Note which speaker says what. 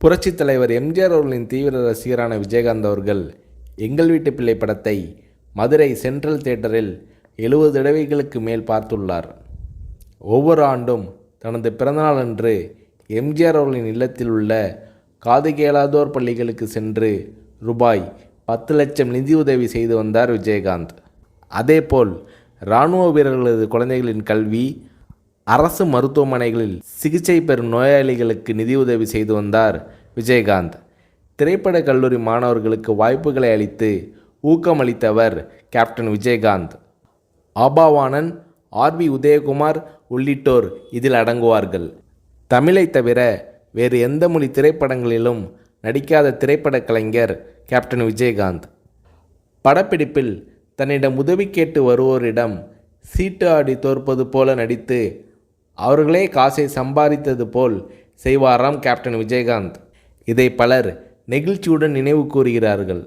Speaker 1: புரட்சித் தலைவர் எம்ஜிஆர் அவர்களின் தீவிர ரசிகரான விஜயகாந்த் அவர்கள் எங்கள் வீட்டு பிள்ளை படத்தை மதுரை சென்ட்ரல் தியேட்டரில் 70 தடவைகளுக்கு மேல் பார்த்துள்ளார். ஒவ்வொரு ஆண்டும் தனது பிறந்தநாள் அன்று எம்ஜிஆர் அவர்களின் இல்லத்தில் உள்ள காது கேளாதோர் பள்ளிகளுக்கு சென்று ரூபாய் 10 லட்சம் நிதியுதவி செய்து வந்தார் விஜயகாந்த். அதேபோல் இராணுவ வீரர்களது குழந்தைகளின் கல்வி, அரசு மருத்துவமனைகளில் சிகிச்சை பெறும் நோயாளிகளுக்கு நிதியுதவி செய்து வந்தார் விஜயகாந்த். திரைப்பட கல்லூரி மாணவர்களுக்கு வாய்ப்புகளை அளித்து ஊக்கமளித்தவர் கேப்டன் விஜயகாந்த். ஆபாவாணன், ஆர்.வி. உதயகுமார் உள்ளிட்டோர் இதில் அடங்குவார்கள். தமிழை தவிர வேறு எந்த மொழி திரைப்படங்களிலும் நடிக்காத திரைப்பட கலைஞர் கேப்டன் விஜயகாந்த். படப்பிடிப்பில் தன்னிடம் உதவி கேட்டு வருவோரிடம் சீட்டு ஆடி தோற்பது போல நடித்து அவர்களே காசை சம்பாதித்தது போல் செய்வாராம் கேப்டன் விஜயகாந்த். இதை பலர் நெகிழ்ச்சியுடன் நினைவு கூறுகிறார்கள்.